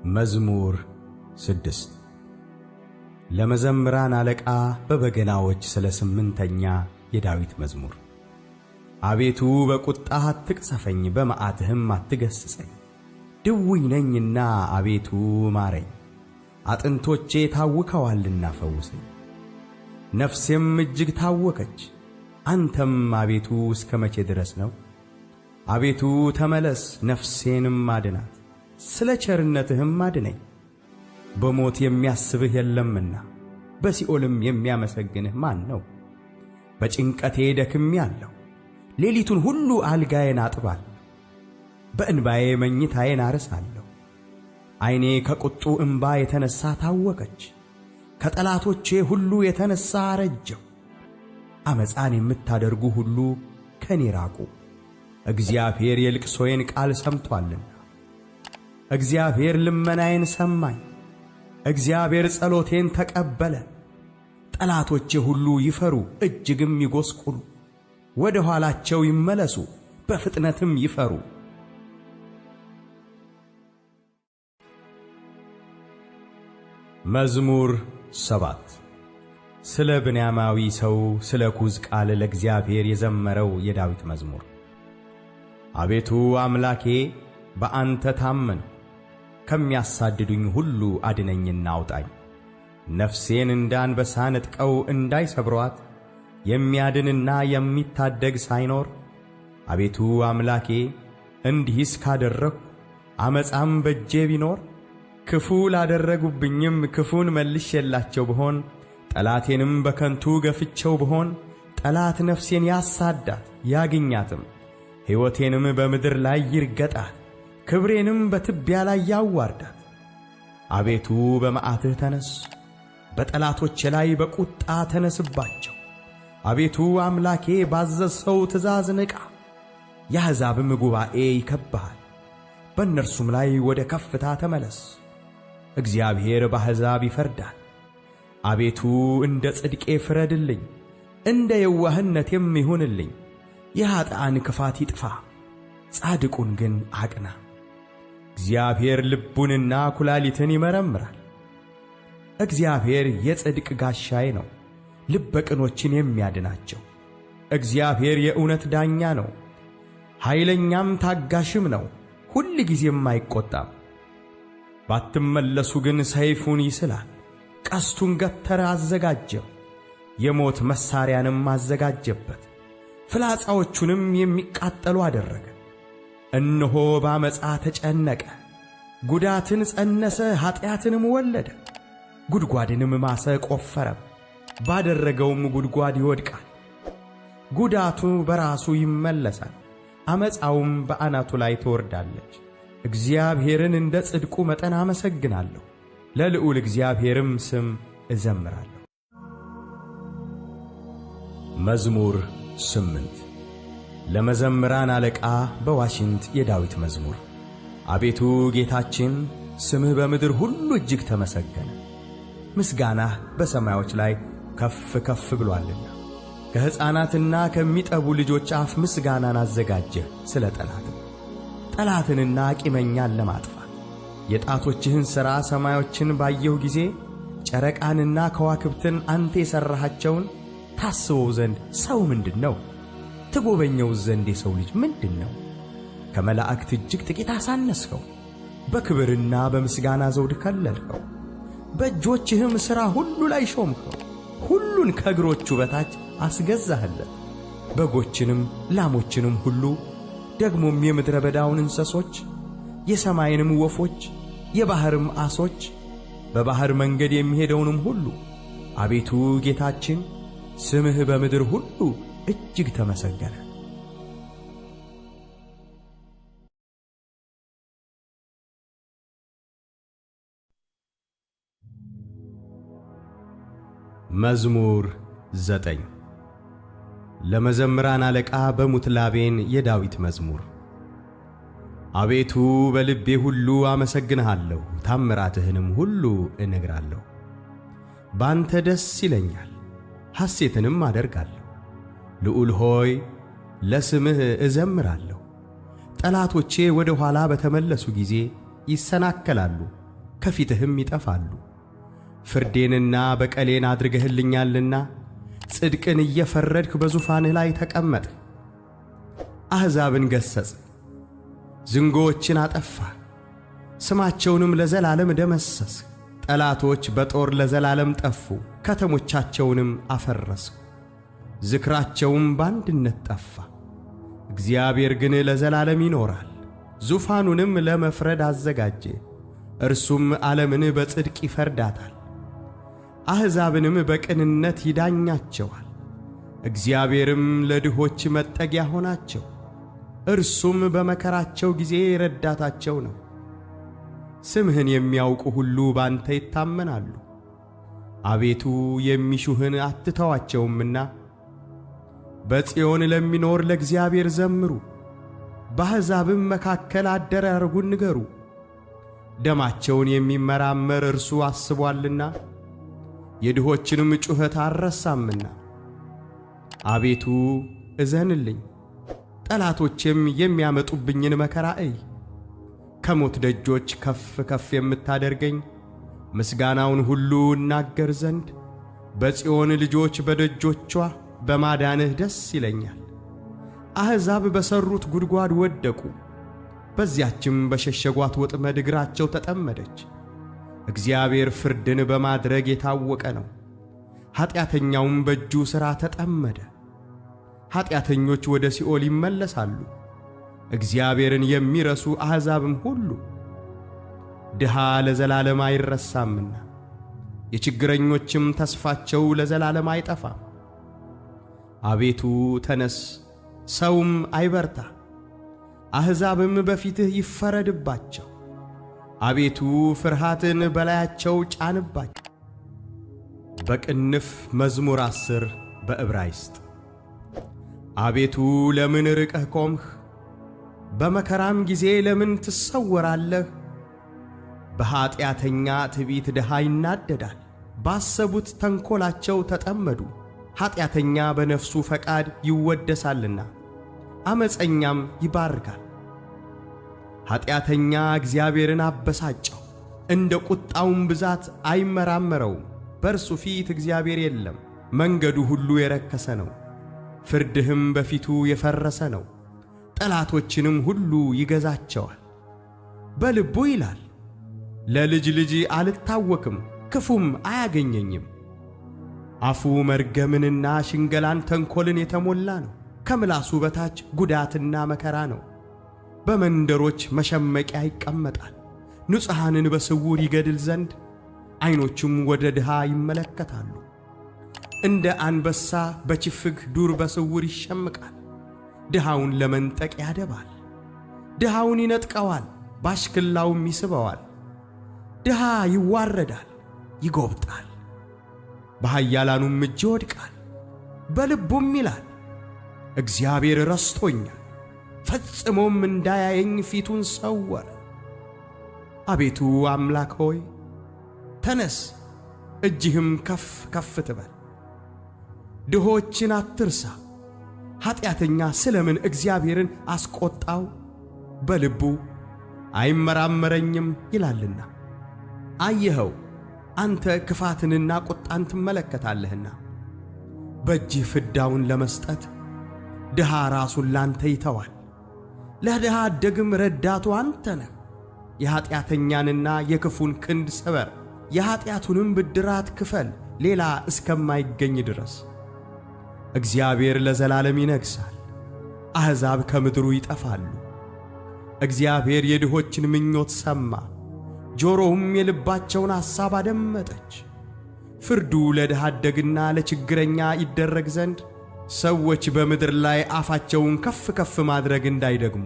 መዝሙር 6 ለመዘምራን አለቃ በበገናዎች ስለ 8ኛ የዳዊት መዝሙር። አቤቱ በቁጣህ አትቅሰፈኝ፣ በመዓትህም አትገሥጸኝ። ድውይ ነኝና አቤቱ ማረኝ፣ አጥንቶቼ ታውከዋልና ፈውሰኝ። ነፍሴም እጅግ ታወከች። አንተም አቤቱ እስከ መቼ ድረስ ነው? አቤቱ ተመለስ፣ ነፍሴንም አድናት፣ ስለ ቸርነትህም አድነኝ። በሞት የሚያስብህ የለምና በሲኦልም የሚያመሰግንህ ማን ነው? በጭንቀቴ ደክሜአለሁ፣ ሌሊቱን ሁሉ አልጋዬን አጥባለሁ፣ በእንባዬ መኝታዬን አርሳለሁ። ዓይኔ ከቁጡ እንባ የተነሣ ታወከች፣ ከጠላቶቼ ሁሉ የተነሣ አረጀሁ። ዓመፃን የምታደርጉ ሁሉ ከኔ ራቁ፣ እግዚአብሔር የልቅሶዬን ቃል ሰምቶአልና። እግዚአብሔር ልመናዬን ሰማኝ፣ እግዚአብሔር ጸሎቴን ተቀበለ። ጠላቶቼ ሁሉ ይፈሩ እጅግም ይጐስቁሉ፣ ወደ ኋላቸው ይመለሱ በፍጥነትም ይፈሩ። መዝሙር 7 ስለ ብንያማዊ ሰው ስለ ኩዝ ቃል ለእግዚአብሔር የዘመረው የዳዊት መዝሙር። አቤቱ አምላኬ በአንተ ታመንሁ፣ ከሚያሳድዱኝ ሁሉ አድነኝና አውጣኝ። ነፍሴን እንደ አንበሳ ነጥቀው እንዳይሰብሯት የሚያድንና የሚታደግ ሳይኖር፣ አቤቱ አምላኬ እንዲህስ ካደረግሁ ዓመፃም በእጄ ቢኖር፣ ክፉ ላደረጉብኝም ክፉን መልሼላቸው ብሆን፣ ጠላቴንም በከንቱ ገፍቼው ብሆን፣ ጠላት ነፍሴን ያሳዳት ያግኛትም፣ ሕይወቴንም በምድር ላይ ይርገጣት፣ ክብሬንም በትቢያ ላይ ያዋርዳት። አቤቱ በመዓትህ ተነስ፣ በጠላቶቼ ላይ በቁጣ ተነስባቸው። አቤቱ አምላኬ ባዘዝኸው ትእዛዝ ንቃ። የአሕዛብም ጉባኤ ይከብብሃል፣ በእነርሱም ላይ ወደ ከፍታ ተመለስ። እግዚአብሔር በአሕዛብ ይፈርዳል። አቤቱ እንደ ጽድቄ ፍረድልኝ፣ እንደ የዋህነቴም ይሁንልኝ። የኀጥኣን ክፋት ይጥፋ፣ ጻድቁን ግን አቅና። እግዚአብሔር ልቡንና ኩላሊትን ይመረምራል። እግዚአብሔር የጽድቅ ጋሻዬ ነው፣ ልበ ቅኖችን የሚያድናቸው። እግዚአብሔር የእውነት ዳኛ ነው፣ ኃይለኛም ታጋሽም ነው፣ ሁል ጊዜም አይቈጣም። ባትመለሱ ግን ሰይፉን ይስላል፣ ቀስቱን ገተረ አዘጋጀው፣ የሞት መሣሪያንም አዘጋጀበት፣ ፍላጻዎቹንም የሚቃጠሉ አደረገ። እነሆ በዓመፃ ተጨነቀ፣ ጉዳትን ጸነሰ፣ ኀጢአትንም ወለደ። ጉድጓድንም ማሰ፣ ቈፈረም፣ ባደረገውም ጉድጓድ ይወድቃል። ጉዳቱ በራሱ ይመለሳል፣ ዓመፃውም በአናቱ ላይ ትወርዳለች። እግዚአብሔርን እንደ ጽድቁ መጠን አመሰግናለሁ፣ ለልዑል እግዚአብሔርም ስም እዘምራለሁ። መዝሙር 8 ለመዘምራን አለቃ በዋሽንት የዳዊት መዝሙር። አቤቱ ጌታችን ስምህ በምድር ሁሉ እጅግ ተመሰገነ፣ ምስጋናህ በሰማዮች ላይ ከፍ ከፍ ብሎአልና። ከሕፃናትና ከሚጠቡ ልጆች አፍ ምስጋናን አዘጋጀህ ስለ ጠላትንና ቂመኛን ለማጥፋት። የጣቶችህን ሥራ ሰማዮችን ባየሁ ጊዜ፣ ጨረቃንና ከዋክብትን አንተ የሠራሃቸውን ታስበው ዘንድ ሰው ምንድን ነው? ትጎበኘው ዘንድ የሰው ልጅ ምንድን ነው? ከመላእክት እጅግ ጥቂት አሳነስኸው፣ በክብርና በምስጋና ዘውድ ከለልኸው። በእጆችህም ሥራ ሁሉ ላይ ሾምኸው፣ ሁሉን ከእግሮቹ በታች አስገዛህለት። በጎችንም ላሞችንም ሁሉ፣ ደግሞም የምድረ በዳውን እንስሶች፣ የሰማይንም ወፎች፣ የባሕርም ዓሦች፣ በባሕር መንገድ የሚሄደውንም ሁሉ። አቤቱ ጌታችን ስምህ በምድር ሁሉ እጅግ ተመሰገነ። መዝሙር 9 ለመዘምራን አለቃ በሙትላቤን የዳዊት መዝሙር። አቤቱ በልቤ ሁሉ አመሰግንሃለሁ፣ ታምራትህንም ሁሉ እነግራለሁ። ባንተ ደስ ይለኛል፣ ሐሴትንም አደርጋለሁ። ልዑል ሆይ ለስምህ እዘምራለሁ። ጠላቶቼ ወደ ኋላ በተመለሱ ጊዜ ይሰናከላሉ፣ ከፊትህም ይጠፋሉ። ፍርዴንና በቀሌን አድርገህልኛልና ጽድቅን እየፈረድክ በዙፋንህ ላይ ተቀመጥህ። አሕዛብን ገሠጽ፣ ዝንጎዎችን አጠፋህ፣ ስማቸውንም ለዘላለም ደመሰስህ። ጠላቶች በጦር ለዘላለም ጠፉ፣ ከተሞቻቸውንም አፈረስሁ፣ ዝክራቸውም በአንድነት ጠፋ። እግዚአብሔር ግን ለዘላለም ይኖራል፣ ዙፋኑንም ለመፍረድ አዘጋጀ። እርሱም ዓለምን በጽድቅ ይፈርዳታል፣ አሕዛብንም በቅንነት ይዳኛቸዋል። እግዚአብሔርም ለድሆች መጠጊያ ሆናቸው፣ እርሱም በመከራቸው ጊዜ ረዳታቸው ነው። ስምህን የሚያውቁ ሁሉ ባንተ ይታመናሉ። አቤቱ የሚሹህን አትተዋቸውምና በጽዮን ለሚኖር ለእግዚአብሔር ዘምሩ። በአሕዛብም መካከል አደራረጉን ንገሩ። ደማቸውን የሚመራመር እርሱ አስቧልና የድሆችንም ጩኸት አልረሳምና። አቤቱ እዘንልኝ፣ ጠላቶቼም የሚያመጡብኝን መከራ እይ። ከሞት ደጆች ከፍ ከፍ የምታደርገኝ ምስጋናውን ሁሉ እናገር ዘንድ በጽዮን ልጆች በደጆቿ በማዳንህ ደስ ይለኛል። አሕዛብ በሠሩት ጉድጓድ ወደቁ፣ በዚያችም በሸሸጓት ወጥመድ እግራቸው ተጠመደች። እግዚአብሔር ፍርድን በማድረግ የታወቀ ነው፣ ኀጢአተኛውም በእጁ ሥራ ተጠመደ። ኀጢአተኞች ወደ ሲኦል ይመለሳሉ፣ እግዚአብሔርን የሚረሱ አሕዛብም ሁሉ። ድሃ ለዘላለም አይረሳምና የችግረኞችም ተስፋቸው ለዘላለም አይጠፋም። አቤቱ ተነስ፣ ሰውም አይበርታ፣ አሕዛብም በፊትህ ይፈረድባቸው። አቤቱ ፍርሃትን በላያቸው ጫንባቸው። በቅንፍ መዝሙር 10 በዕብራይስጥ። አቤቱ ለምን ርቀህ ቆምህ? በመከራም ጊዜ ለምን ትሰወራለህ? በኀጢአተኛ ትዕቢት ድሃ ይናደዳል፣ ባሰቡት ተንኰላቸው ተጠመዱ። ኀጢአተኛ በነፍሱ ፈቃድ ይወደሳልና ዓመፀኛም ይባርካል። ኀጢአተኛ እግዚአብሔርን አበሳጨው፣ እንደ ቁጣውም ብዛት አይመራመረውም። በእርሱ ፊት እግዚአብሔር የለም። መንገዱ ሁሉ የረከሰ ነው፣ ፍርድህም በፊቱ የፈረሰ ነው። ጠላቶችንም ሁሉ ይገዛቸዋል። በልቡ ይላል፣ ለልጅ ልጅ አልታወክም፣ ክፉም አያገኘኝም። አፉ መርገምንና ሽንገላን ተንኰልን የተሞላ ነው። ከምላሱ በታች ጉዳትና መከራ ነው። በመንደሮች መሸመቂያ ይቀመጣል፣ ንጹሐንን በስውር ይገድል ዘንድ። ዐይኖቹም ወደ ድሃ ይመለከታሉ። እንደ አንበሳ በችፍግ ዱር በስውር ይሸምቃል። ድሃውን ለመንጠቅ ያደባል፣ ድሃውን ይነጥቀዋል፣ ባሽክላውም ይስበዋል። ድሃ ይዋረዳል፣ ይጐብጣል፣ በኃያላኑም እጅ ይወድቃል። በልቡም ይላል፣ እግዚአብሔር ረስቶኛል፣ ፈጽሞም እንዳያየኝ ፊቱን ሰወረ። አቤቱ አምላክ ሆይ ተነስ፣ እጅህም ከፍ ከፍ ትበል። ድሆችን አትርሳ። ኀጢአተኛ ስለምን እግዚአብሔርን አስቈጣው? በልቡ አይመራመረኝም ይላልና። አየኸው፣ አንተ ክፋትንና ቁጣን ትመለከታለህና። በእጅህ ፍዳውን ለመስጠት ድሃ ራሱን ላንተ ይተዋል። ለድሃ አደግም ረዳቱ አንተ ነህ። የኀጢአተኛንና የክፉን ክንድ ሰበር፣ የኀጢአቱንም ብድራት ክፈል፣ ሌላ እስከማይገኝ ድረስ። እግዚአብሔር ለዘላለም ይነግሣል፣ አሕዛብ ከምድሩ ይጠፋሉ። እግዚአብሔር የድሆችን ምኞት ሰማ፣ ጆሮውም የልባቸውን ሐሳብ አደመጠች። ፍርዱ ለድሃ አደግና ለችግረኛ ይደረግ ዘንድ ሰዎች በምድር ላይ አፋቸውን ከፍ ከፍ ማድረግ እንዳይደግሙ